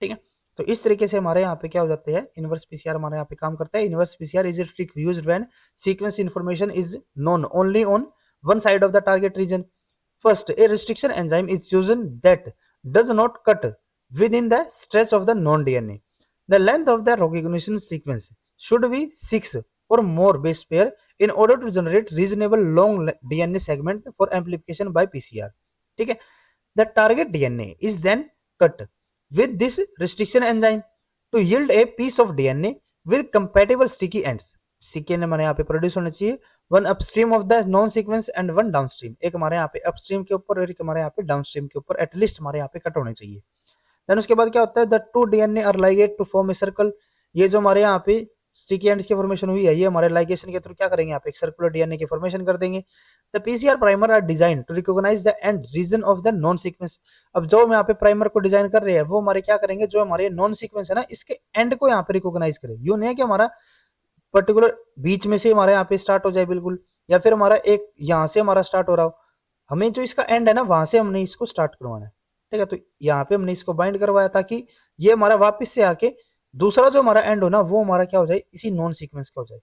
ठीक है, तो इस तरीके से हमारे यहाँ पे क्या हो जाते हैं, इनवर्स पीसीआर हमारे यहाँ पे काम करता है। Inverse PCR is a trick used when sequence information is known only on one side of the target region. First, a restriction enzyme is chosen that does not cut within the stretch of the non-DNA. The length of the recognition sequence should be 6 or more base pair in order to generate reasonable long DNA segment for amplification by PCR. ठीक है, the target DNA is then cut with this restriction enzyme to yield a piece of DNA with compatible sticky ends. sticky end हमारे यहाँ पे produce होना चाहिए one upstream of the known sequence and one downstream, एक हमारे यहाँ पे upstream के ऊपर और एक हमारे यहाँ पे डाउनस्ट्रीम के ऊपर, एटलीस्ट हमारे यहाँ पे कट होने चाहिए। देन उसके बाद क्या होता है, the two DNA are ligate to form a circle. ये जो हमारे यहाँ पे स्टिकी एंड्स की फॉर्मेशन हुई है, ये हमारे लाइगेशन के थ्रू क्या करेंगे, यहाँ पे एक सर्कुलर डीएनए की फॉर्मेशन कर देंगे। The PCR primer are design to recognize the end region of the known sequence. अब जो हम यहाँ पे प्राइमर को डिजाइन कर रहे हैं, वो हमारे क्या करेंगे, जो हमारे नॉन सीक्वेंस है ना, इसके एंड को यहाँ पे रिकॉग्नाइज करें। यूं नहीं है कि हमारा पर्टिकुलर बीच में से हमारे यहाँ पे स्टार्ट हो जाए बिल्कुल, या फिर हमारा एक यहाँ से हमारा स्टार्ट हो रहा हो, हमें जो इसका एंड है ना, वहां से हमने इसको स्टार्ट करवाना है। ठीक है, तो यहाँ पे हमने इसको बाइंड करवाया ताकि ये हमारा वापस से आके दूसरा जो हमारा एंड हो ना, वो हमारा क्या हो जाए, इसी नॉन सीक्वेंस का हो जाए,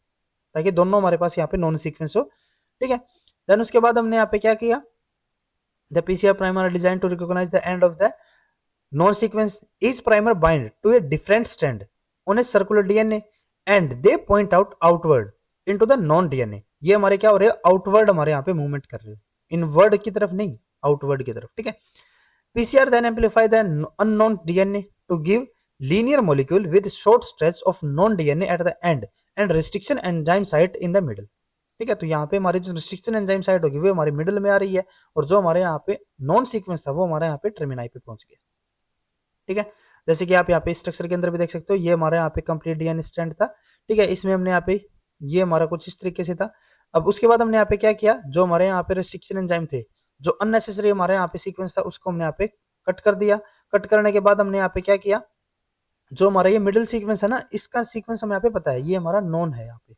ताकि दोनों हमारे पास यहाँ पे नॉन सीक्वेंस हो। ठीक है, देन उसके बाद हमने यहाँ पे क्या किया, the PCR primer design to recognize the end of the known sequence, each primer bind to a different strand on a circular DNA and they point out outward into the non DNA। ये हमारे क्या हो रहे हैं, outward हमारे यहाँ पे movement कर रहे हो, इनवर्ड की तरफ नहीं, आउटवर्ड की तरफ। ठीक है, PCR then amplify the unknown DNA to give linear molecule with short stretch of non DNA at the end and restriction enzyme site in the middle। ठीक है, तो यहाँ पे हमारी जो रिस्ट्रिक्शन एंजाइम साइट होगी वो हमारे मिडिल में आ रही है, और जो हमारे यहाँ पे नॉन सीक्वेंस था वो हमारे यहाँ पे टर्मिनाई पे पहुंच गया। ठीक है, जैसे कि आप यहाँ पे स्ट्रक्चर के अंदर भी देख सकते हो, ये हमारे यहाँ पे कंप्लीट डीएनए स्ट्रैंड था। ठीक है, इसमें हमने यहाँ पे, ये हमारा कुछ इस तरीके से था। अब उसके बाद हमने यहाँ पे क्या किया, जो हमारे यहाँ पे रिस्ट्रिक्शन एंजाइम थे, जो अननेसेसरी हमारे यहाँ पे सीक्वेंस था, उसको हमने यहाँ पे कट कर दिया। कट करने के बाद हमने यहाँ पे क्या किया, जो हमारा ये मिडिल सीक्वेंस है ना, इसका सीक्वेंस हमें यहाँ पे पता है, ये हमारा नॉन है यहाँ पे।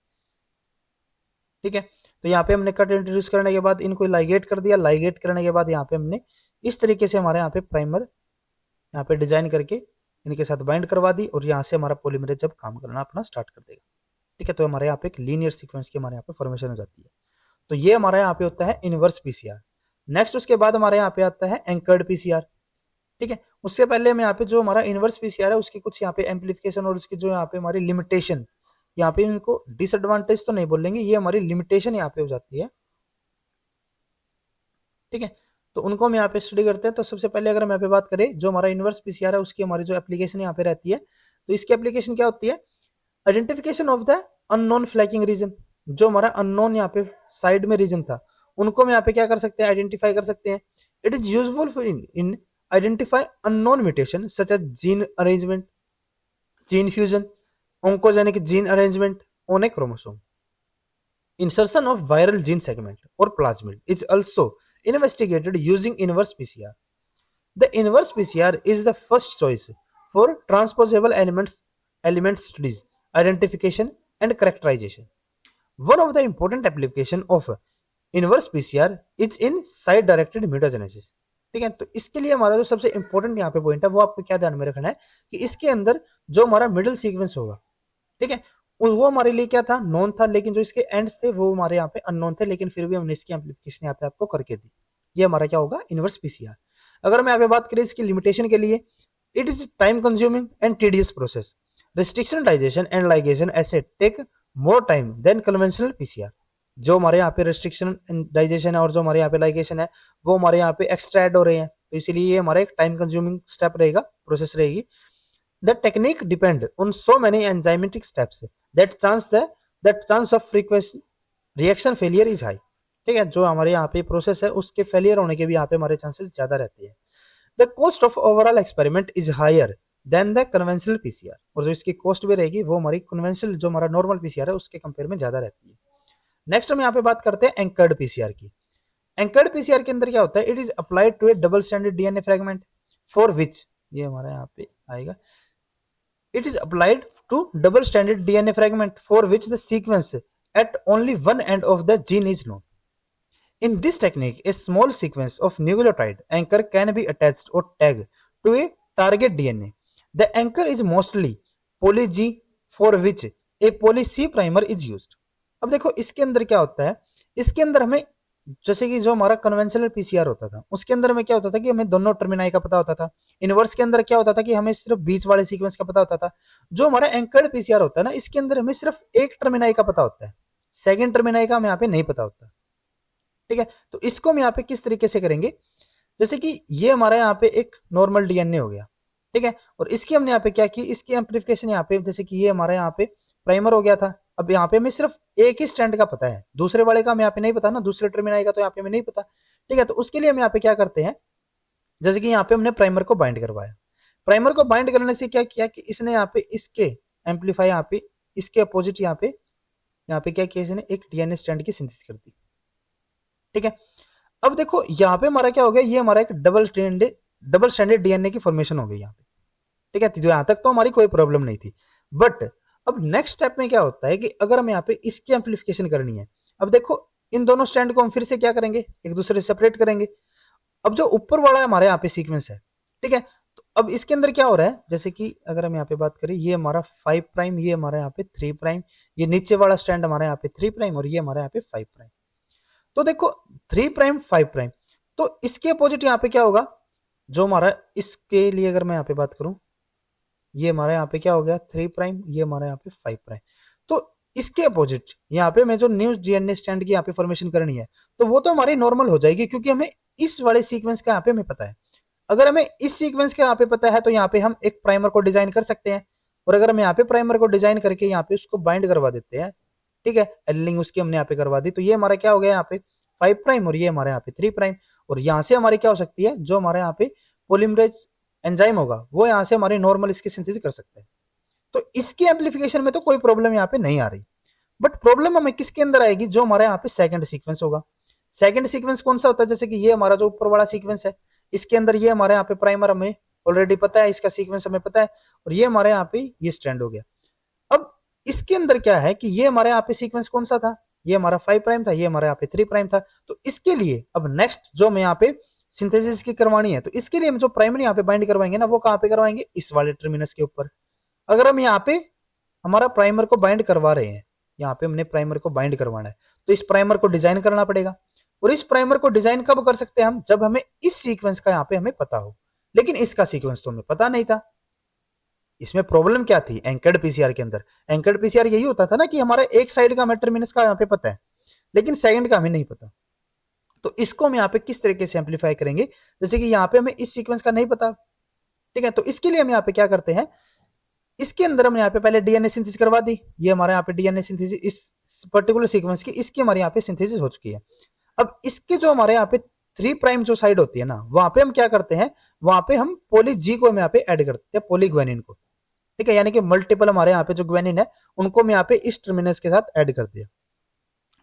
ठीक है, तो यहाँ पे हमने कट इंट्रोड्यूस करने के बाद इनको लाइगेट कर दिया। लाइगेट करने के बाद यहाँ पे हमने इस तरीके से हमारे यहाँ पे प्राइमर यहाँ पे डिजाइन करके इनके साथ बाइंड करवा दी, और यहाँ से हमारा पॉलीमरेज जब काम करना अपना स्टार्ट कर देगा। ठीक है, तो हमारे यहाँ पे एक लीनियर सीक्वेंस की हमारे यहाँ पे फॉर्मेशन हो जाती है। तो ये हमारे यहाँ पे होता है इनवर्स पीसीआर। नेक्स्ट उसके बाद हमारे यहाँ पे आता है एंकर्ड पीसीआर। ठीक है, उससे पहले हम यहाँ पे जो हमारा इनवर्स पीसीआर है, उसकी कुछ यहाँ पे एम्पलीफिकेशन और उसकी जो यहाँ पे हमारी लिमिटेशन, यहाँ पे इनको डिसएडवांटेज तो नहीं बोलेंगे, ये हमारी लिमिटेशन यहाँ पे हो जाती है। ठीक है, तो उनको हम यहाँ पे स्टडी करते हैं। तो सबसे पहले अगर हम यहाँ पे बात करें, जो हमारा इनवर्स पीसीआर है, उसकी हमारी जो एप्लीकेशन यहाँ पे रहती है, तो इसकी एप्लीकेशन क्या होती है, identification of the unknown flanking region. जो हमारा अननोन यहाँ पे साइड में रीजन था, उनको हम यहाँ पे क्या कर सकते हैं, आइडेंटिफाई कर सकते हैं। It is useful for in identify unknown mutation such as gene arrangement, gene fusion, oncogenic gene arrangement on a chromosome. Insertion of viral gene segment or plasmid is also investigated using inverse PCR. The inverse PCR is the first choice for transposable element studies, identification and characterization. One of the important application of inverse PCR is in site directed mutagenesis। ठीक है, तो इसके लिए हमारा जो सबसे important यहाँ पे पॉइंट है, वो आपको क्या ध्यान में रखना है कि इसके अंदर जो हमारा मिडिल सीक्वेंस होगा, ठीक है, वो हमारे लिए क्या था, नॉन था, लेकिन जो इसके एंड्स थे वो हमारे यहाँ पे अननोन थे, लेकिन फिर भी हमने इसकी एम्पलीफिकेशन यहाँ पे आपको करके दी। ये हमारा क्या होगा, इनवर्स पीसीआर। अगर मैं यहाँ पे बात करें इसकी लिमिटेशन के लिए, It is time consuming and tedious process. Restriction digestion and ligation assay take more time than conventional PCR. जो हमारे यहाँ पे रिस्ट्रिक्शन डाइजेशन है और जो हमारे यहाँ पे लाइगेशन है वो हमारे यहाँ पे एक्स्ट्रा ऐड हो रहे हैं, तो इसीलिए ये हमारा एक टाइम कंज्यूमिंग स्टेप रहेगा, प्रोसेस रहेगी. The technique depend on so many enzymatic steps that chance of frequency reaction failure is high. ठीक है, जो हमारे यहाँ पे प्रोसेस है उसके फेलियर होने के भी यहाँ पे हमारे चांसेस ज्यादा रहते हैं. The cost of overall experiment is higher than the conventional PCR, और जो इसकी कॉस्ट भी रहेगी वो हमारी कन्वेंशनल जो हमारा नॉर्मल पीसीआर है उसके कंपेयर में ज्यादा रहती है. नेक्स्ट हम यहाँ पे बात करते हैं एंकर्ड पीसीआर की. एंकर्ड पीसीआर के अंदर क्या होता है, it is applied to a double stranded DNA fragment for which, ये हमारा यहाँ पे आएगा, it is applied to double stranded DNA fragment for which the sequence at only one end of the gene is known. In this technique, a small sequence of nucleotide anchor can be attached or tagged to a target DNA. The anchor is mostly poly G for which a poly C primer is used. अब देखो इसके अंदर क्या होता है, इसके अंदर हमें जैसे कि जो हमारा कन्वेंशनल पीसीआर होता था उसके अंदर में क्या होता था कि हमें दोनों टर्मिनाई का पता होता था. इनवर्स के अंदर क्या होता था कि हमें सिर्फ बीच वाले सीक्वेंस का पता होता था. जो हमारा एंकर्ड पीसीआर होता है ना, इसके अंदर हमें सिर्फ एक टर्मिनाई का पता होता है, सेकंड टर्मिनाई का हमें यहाँ पे नहीं पता होता. ठीक है, तो इसको हम यहाँ पे किस तरीके से करेंगे, जैसे कि ये हमारा यहाँ पे एक नॉर्मल डीएनए हो गया. ठीक है, और इसकी हमने यहाँ पे क्या की, इसकी एम्प्लीफिकेशन यहाँ पे जैसे कि ये हमारा यहाँ पे प्राइमर हो गया था. अब यहाँ पे हमें सिर्फ एक ही स्टैंड का पता है, दूसरे वाले का हमें यहाँ पे नहीं पता ना, दूसरे टर्मिनाई का तो यहाँ पे हमें नहीं पता. ठीक है, तो उसके लिए हम यहाँ पे क्या करते हैं, जैसे कि यहाँ पे हमने प्राइमर को बाइंड करवाया. प्राइमर को बाइंड करने से क्या किया कि इसने यहाँ पे इसके एम्पलीफाई यहाँ पे इसके अपोजिट यहाँ पे क्या किया, इसने एक डीएनए स्टैंड की सिंथेसिस कर दी. ठीक है, अब देखो यहाँ पे हमारा क्या हो गया, ये हमारा एक डबल स्टैंडर्ड डीएनए की फॉर्मेशन हो गई यहाँ पे. ठीक है, तो यहाँ तक तो हमारी कोई प्रॉब्लम नहीं थी. बट अब नेक्स्ट स्टेप में क्या होता है कि अगर हम यहाँ पे इसकी एम्पलीफिकेशन करनी है, अब देखो इन दोनों स्टैंड को हम फिर से क्या करेंगे, एक दूसरे से सेपरेट करेंगे. अब जो ऊपर वाला हमारे यहाँ पे सीक्वेंस है, ठीक है, तो अब इसके अंदर क्या हो रहा है, जैसे कि अगर हम यहाँ पे बात करें, ये हमारा 5 प्राइम, ये हमारा यहाँ पे 3 प्राइम, ये नीचे वाला स्टैंड हमारे यहाँ पे 3 प्राइम और ये हमारे यहाँ पे 5 प्राइम. तो देखो 3 प्राइम 5 प्राइम, तो इसके अपोजिट यहाँ पे क्या होगा, जो हमारा इसके लिए अगर मैं यहाँ पे बात करूं, ये हमारा यहाँ पे क्या हो गया 3 प्राइम, ये हमारा यहाँ पे 5 प्राइम. तो इसके अपोजिट यहाँ पे मैं जो न्यू डीएनए स्टैंड की यहाँ पे फॉर्मेशन करनी है, तो वो तो हमारी नॉर्मल हो जाएगी, क्योंकि हमें इस वाले सीक्वेंस का यहाँ पे हमें पता है. अगर हमें इस सीक्वेंस का यहाँ पे पता है तो यहाँ पे हम एक प्राइमर को डिजाइन कर सकते हैं, और अगर हम यहाँ पे प्राइमर को डिजाइन करके यहाँ पे उसको बाइंड करवा देते हैं, ठीक है, एलिंग उसकी हमने यहाँ पे करवा दी, तो ये हमारा क्या हो गया यहाँ पे 5 प्राइम और ये हमारे यहाँ पे 3 प्राइम. और यहाँ से हमारी क्या हो सकती है, जो हमारे यहाँ पे पोलिमरेज एंजाइम होगा वो यहाँ से हमारी नॉर्मल इसकी सिंथेसिस कर सकते हैं. तो इसकी एम्पलीफिकेशन में तो कोई प्रॉब्लम यहाँ पे नहीं आ रही. बट प्रॉब्लम हमें किसके अंदर आएगी, जो हमारे यहाँ पे सेकंड सीक्वेंस होगा. सेकंड सीक्वेंस कौन सा होता है, जैसे कि ये हमारा जो ऊपर वाला सीक्वेंस है, इसके अंदर ये हमारे यहाँ पे प्राइमर हमें ऑलरेडी पता है, इसका सीक्वेंस हमें पता है, और ये हमारे यहाँ पे ये स्ट्रैंड हो गया. अब इसके अंदर क्या है कि ये हमारे यहाँ पे सीक्वेंस कौन सा था, ये हमारा 5 प्राइम था, ये हमारे यहाँ पे 3 प्राइम था. तो इसके लिए अब नेक्स्ट जो हमें यहाँ पे सिंथेसिस की करवानी है, तो इसके लिए हम जो प्राइमर यहाँ पे बाइंड करवाएंगे ना, वो कहाँ पे करवाएंगे, इस वाले टर्मिनस के ऊपर. अगर हम यहाँ पे हमारा प्राइमर को बाइंड करवा रहे हैं, यहाँ पे हमने प्राइमर को बाइंड करवाना है, तो इस प्राइमर को डिजाइन करना पड़ेगा. और इस प्राइमर को डिजाइन कब कर सकते हैं हम, जब हमें इस सीक्वेंस का यहाँ पे हमें पता हो. लेकिन इसका सीक्वेंस तो हमें पता नहीं था. इसमें प्रॉब्लम क्या थी एंकर्ड पीसीआर के अंदर, एंकर्ड पीसीआर यही होता था ना कि हमारा एक साइड का हमें टर्मिनस का यहाँ पे पता है, लेकिन सेकंड का हमें नहीं पता. तो इसको हम यहाँ पे किस तरीके से एम्पलीफाई करेंगे, जैसे कि यहाँ पे हमें इस सीक्वेंस का नहीं पता. ठीक है, तो इसके लिए हम यहाँ पे क्या करते हैं, इसके अंदर हमने यहाँ पे पहले डीएनए सिंथेसिस करवा दी. ये हमारे यहाँ पे डीएनए सिंथेसिस इस पर्टिकुलर सीक्वेंस की, इसकी हमारे यहाँ पे सिंथेसिस हो चुकी है. अब इसके जो हमारे यहाँ पे 3 प्राइम जो साइड होती है ना, वहां पे हम क्या करते हैं, वहां पे हम पोली जी को हम यहाँ पे ऐड करते हैं, पोलीग्वेनिन को. ठीक है, यानी कि मल्टीपल हमारे यहाँ पे जो ग्वेनिन है उनको हम यहाँ पे इस टर्मिनस के साथ ऐड कर दिया.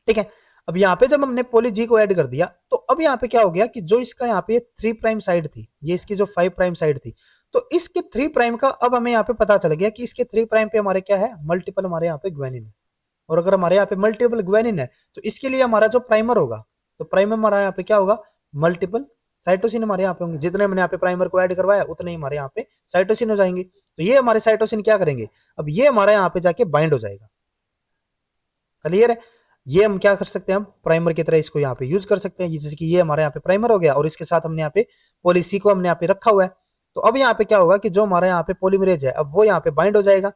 ठीक है, अब यहाँ पे जब हमने पोली जी को ऐड कर दिया, तो अब यहाँ पे क्या हो गया कि जो इसका यहाँ पे 3 प्राइम साइड थी, ये इसकी जो 5 प्राइम साइड थी, तो इसके 3 प्राइम का अब हमें यहाँ पे पता चल गया कि इसके 3 प्राइम पे हमारे क्या है, मल्टीपल हमारे यहाँ पे ग्वेनिन है. और अगर हमारे यहाँ पे मल्टीपल ग्वेनिन है, तो इसके लिए हमारा जो प्राइमर होगा, तो प्राइमर हमारा यहाँ पे क्या होगा, मल्टीपल साइटोसिन हमारे यहाँ पे होंगे. जितने हमने यहाँ पे प्राइमर को ऐड करवाया उतने ही हमारे यहाँ पे साइटोसिन हो जाएंगे. तो ये हमारे साइटोसिन क्या करेंगे, अब ये हमारे यहाँ पे जाके बाइंड हो जाएगा. क्लियर है, ये हम क्या कर सकते हैं, हम प्राइमर की तरह इसको यहाँ पे यूज कर सकते हैं. जैसे कि ये हमारे यहाँ पे प्राइमर हो गया और इसके साथ हमने यहाँ पे पॉली सी को हमने यहाँ पे रखा हुआ है. तो अब यहाँ पे क्या होगा कि जो हमारा यहाँ पे पॉलीमरेज है अब वो यहाँ पे बाइंड हो जाएगा।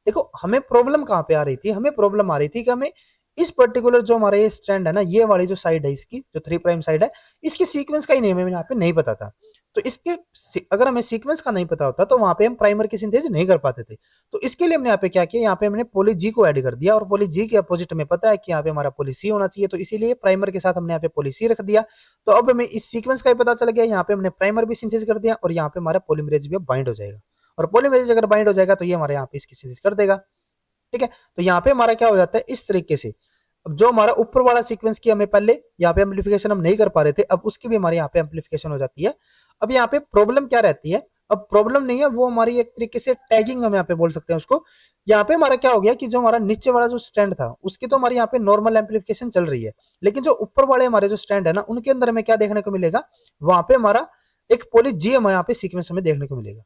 देखो हमें प्रॉब्लम कहाँ पे आ रही थी, हमें प्रॉब्लम आ रही थी कि हमें इस पर्टिकुलर जो हमारा ये स्ट्रैंड है ना, ये वाली जो साइड है इसकी जो 3' साइड है, इसकी सीक्वेंस का ही नेम हमें यहाँ पे नहीं पता था। तो इसके अगर हमें सीक्वेंस का नहीं पता होता तो वहां पे हम प्राइमर की सिंथेसिस नहीं कर पाते थे। तो इसके लिए हमने यहाँ पे क्या किया, यहाँ पे हमने पॉली जी को ऐड कर दिया, और पॉली जी के अपोजिट में पता है कि यहाँ पे हमारा पॉली सी होना चाहिए, तो इसीलिए प्राइमर के साथ हमने यहाँ पे पॉली सी रख दिया। तो अब हमें इस सीक्वेंस का ही पता चल गया, यहाँ पे हमने प्राइमर भी सिंथेसिस कर दिया और यहाँ पे हमारा पॉलीमरेज भी बाइंड हो जाएगा, और पॉलीमरेज अगर बाइंड हो जाएगा तो ये हमारे यहाँ पे इसकी सिंथेसिस कर देगा। ठीक है, तो यहाँ पे हमारा क्या हो जाता है इस तरीके से। अब जो हमारा ऊपर वाला सीक्वेंस की हमें पहले यहाँ पे एम्पलीफिकेशन हम नहीं कर पा रहे थे, अब उसकी भी हमारे यहाँ पे एम्पलीफिकेशन हो जाती है। अब यहाँ पे प्रॉब्लम क्या रहती है, अब प्रॉब्लम नहीं है, वो हमारी एक तरीके से टैगिंग हम यहाँ पे बोल सकते हैं उसको। यहाँ पे हमारा क्या हो गया कि जो हमारा नीचे वाला जो स्टैंड था उसकी तो हमारे यहाँ पे नॉर्मल एम्पलीफिकेशन चल रही है, लेकिन जो ऊपर वाले हमारे जो स्टैंड है ना उनके अंदर हमें क्या देखने को मिलेगा, वहां पे हमारा एक पॉली जी हमें यहाँ पे सीक्वेंस हमें देखने को मिलेगा।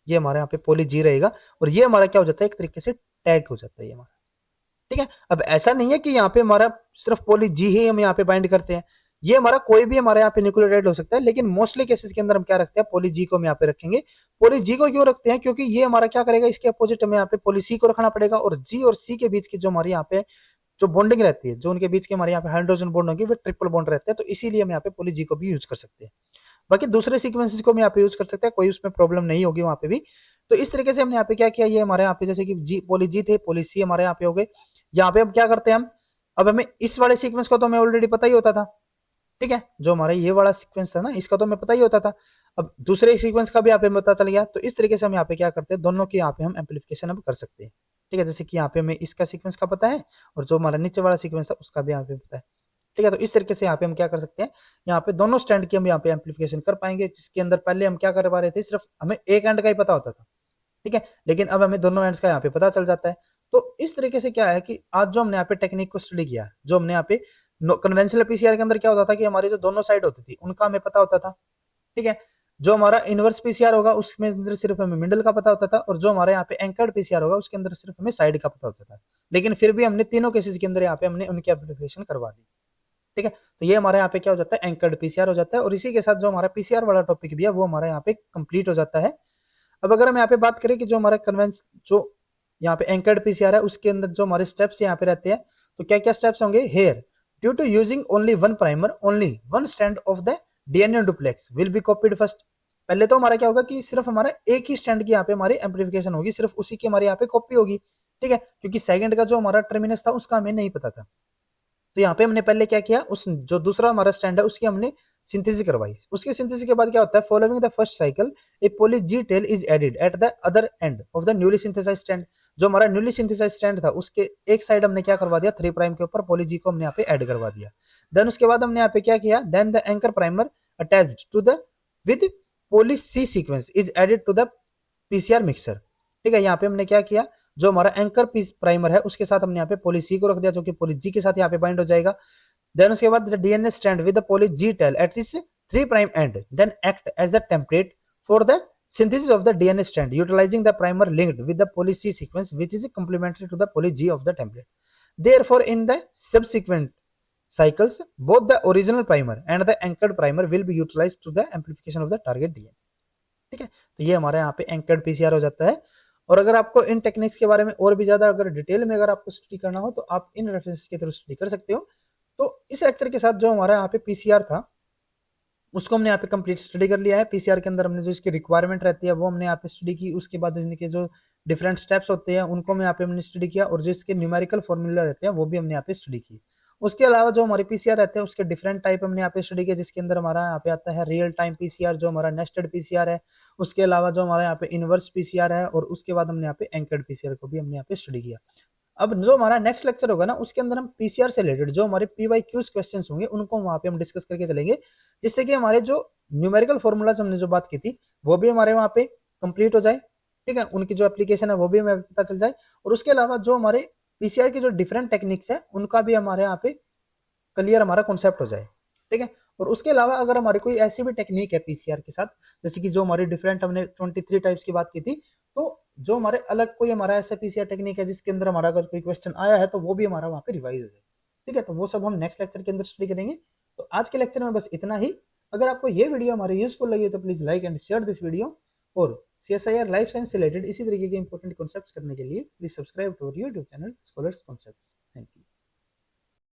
ये हमारे यहाँ पे पॉली जी रहेगा, और ये हमारा क्या हो जाता है एक तरीके से टैग हो जाता है ये हमारा। ठीक है, अब ऐसा नहीं है कि यहाँ पे हमारा सिर्फ पॉली जी ही हम यहाँ पे बाइंड करते हैं, ये हमारा कोई भी हमारे यहाँ पे न्यूक्लियोटाइड हो सकता है, लेकिन मोस्टली केसेस के अंदर हम क्या रखते हैं, पॉली जी को हम यहाँ पे रखेंगे। पॉली जी को क्यों रखते हैं, क्योंकि ये हमारा क्या करेगा, इसके अपोजिट हमें यहाँ पे पॉली सी को रखना पड़ेगा, और जी और सी के बीच की जो हमारी यहाँ पे जो बॉन्डिंग रहती है, जो उनके बीच की हमारे यहाँ पे हाइड्रोजन बॉन्ड होगी वो ट्रिपल बॉन्ड रहते हैं, तो इसीलिए हम यहाँ पे पॉली जी को भी यूज कर सकते हैं। बाकी दूसरे सीक्वेंसेस को हम यहाँ पे यूज कर सकते हैं, कोई उसमें प्रॉब्लम नहीं होगी वहां पे भी। तो इस तरीके से हमने यहाँ पे क्या किया, ये हमारे यहाँ पे जैसे कि जी पॉली जी थे, पॉली सी हमारे यहाँ पे हो गए। यहाँ पे हम क्या करते हैं, हम अब हमें इस वाले सीक्वेंस को तो हमें ऑलरेडी पता ही होता था। ठीक है, जो हमारा ये वाला सीक्वेंस था ना इसका तो हमें पता ही होता था, अब दूसरे सीक्वेंस का भी यहाँ पे पता चल गया। तो इस तरीके से हम यहाँ पे क्या करते हैं, दोनों की यहाँ पे हम एम्पलीफिकेशन अब कर सकते हैं। ठीक है, जैसे कि यहाँ पे हमें इसका सीक्वेंस का पता है, और जो हमारा नीचे वाला सीक्वेंस है उसका भी यहाँ पे पता है। ठीक है, तो इस तरीके से यहाँ पे हम क्या कर सकते हैं, यहाँ पे दोनों स्टैंड की हम यहाँ पे एम्पलीफिकेशन कर पाएंगे, जिसके अंदर पहले हम क्या कर पा रहे थे, सिर्फ हमें एक एंड का ही पता होता था। ठीक है, लेकिन अब हमें दोनों एंड्स का यहाँ पे पता चल जाता है। तो इस तरीके से क्या है कि आज जो हमने यहाँ पे टेक्निक को स्टडी किया, जो हमने यहाँ पे कन्वेंशनल पीसीआर के अंदर क्या होता था कि हमारी जो दोनों साइड होती थी उनका हमें पता होता था। ठीक है, जो हमारा इनवर्स पीसीआर होगा उसमें अंदर सिर्फ हमें मिडल का पता होता था, और जो हमारे यहाँ पे एंकर्ड पीसीआर होगा उसके अंदर सिर्फ हमें साइड का पता होता था। लेकिन फिर भी हमने तीनों केसेस के अंदर यहाँ पे हमने उनकी एप्लीकेशन करवा दी। ठीक है, तो ये हमारे यहाँ पे क्या हो जाता है, एंकर्ड पीसीआर हो जाता है, और इसी के साथ जो हमारा पीसीआर वाला टॉपिक भी है वो हमारा यहाँ पे कंप्लीट हो जाता है। अब अगर हम यहाँ पे बात करें कि जो हमारा कन्वेंस जो यहाँ पे एंकर्ड पीसीआर है उसके अंदर जो हमारे स्टेप्स यहाँ पे रहते हैं, तो क्या क्या स्टेप्स होंगे, here due to using only one primer only one strand of the DNA duplex will be copied first. पहले तो हमारा क्या होगा कि सिर्फ हमारा एक ही स्टैंड की यहाँ पे हमारी एम्पलीफिकेशन होगी, सिर्फ उसी की हमारे यहाँ पे कॉपी होगी। ठीक है, क्योंकि सेकंड का जो हमारा टर्मिनस था उसका हमें नहीं पता था। तो यहाँ पे हमने पहले क्या किया, उस जो दूसरा हमारा स्टैंड है उसकी हमने सिंथेसिस करवाई। उसके सिंथेसिस के बाद क्या होता है, following the first cycle a poly G tail is added at the other end of the newly synthesize strand. जो हमारा न्यूली सिंथेसाइज स्टैंड था उसके एक साइड हमने क्या करवा दिया, 3' के ऊपर पॉली जी को हमने यहाँ पे ऐड करवा दिया। देन उसके बाद हमने यहाँ पे क्या किया, then the anchor primer attached to the with poly C sequence is added to the PCR mixer. ठीक है, यहाँ पे हमने क्या किया, जो हमारा एंकर पीस प्राइमर है उसके साथ हमने यहाँ पे पॉली सी को रख दिया, जो कि पॉली जी के साथ यहाँ पे बाइंड हो जाएगा। देन उसके बाद DNA strand with the poly G tail at its 3' end then act as the template for the synthesis of the DNA strand utilizing the primer linked with the poly C sequence which is complementary to the poly G of the template. Therefore, in the subsequent cycles, both the original primer and the anchored primer will be utilized to the amplification of the target DNA. ठीक है, तो ये हमारे यहाँ पे anchored PCR हो जाता है। और अगर आपको इन टेक्निक्स के बारे में और भी ज्यादा अगर डिटेल में अगर आपको स्टडी करना हो तो आप इन रेफरेंस के थ्रू स्टडी कर सकते हो। तो इस लेक्चर के साथ जो हमारा यहाँ पे पीसीआर था उसको हमने यहाँ पे कंप्लीट स्टडी कर लिया है। पीसीआर के अंदर हमने जो इसकी रिक्वायरमेंट रहती है वो हमने यहाँ पे स्टडी की, उसके बाद इनके जो डिफरेंट स्टेप्स होते हैं उनको मैं यहाँ पे हमने स्टडी किया, और जो इसके न्यूमेरिकल फॉर्मूला रहते हैं वो भी हमने यहाँ पे स्टडी की। उसके अलावा जो हमारे पीसीआर रहते हैं उसके डिफरेंट टाइप हमने यहाँ पे स्टडी किया, जिसके अंदर हमारा यहाँ पे आता है रियल टाइम पीसीआर जो हमारा नेस्टेड पीसीआर है, उसके अलावा जो हमारा यहाँ पे इनवर्स पीसीआर है, और उसके बाद हमने यहाँ पे एंकर्ड पीसीआर को भी हमने यहाँ पे स्टडी किया। अब जो हमारा नेक्स्ट लेक्चर होगा ना उसके अंदर हम पीसीआर से रिलेटेड जो हमारे पीवाईक्यूज क्वेश्चंस होंगे उनको वहां पे हम डिस्कस करके चलेंगे, जिससे कि हमारे जो न्यूमेरिकल फॉर्मूलाज हमने जो बात की थी वो भी हमारे वहां पे कंप्लीट हो जाए। ठीक है, उनकी जो एप्लीकेशन है वो भी हमें पता चल जाए, और उसके अलावा जो हमारे पीसीआर की जो डिफरेंट टेक्निक्स है उनका भी हमारे यहाँ पे क्लियर हमारा कॉन्सेप्ट हो जाए। ठीक है, और उसके अलावा अगर हमारी कोई ऐसी भी टेक्निक है पीसीआर के साथ, जैसे कि जो हमारी डिफरेंट हमने 23 टाइप्स की बात की थी, तो जो हमारे अलग कोई हमारा ऐसा पीसीआर टेक्निक है जिसके अंदर हमारा अगर कोई क्वेश्चन आया है तो वो भी हमारा वहाँ पे रिवाइज हो जाए। ठीक है, तो वो सब हम नेक्स्ट लेक्चर के अंदर स्टडी करेंगे। तो आज के लेक्चर में बस इतना ही। अगर आपको ये वीडियो हमारी यूजफुल लगी तो please like and share this video. और CSIR लाइफ साइंस से रिलेटेड इसी तरीके के इंपॉर्टेंट कॉन्सेप्ट्स करने के लिए please subscribe to our YouTube channel scholars concepts. Thank you.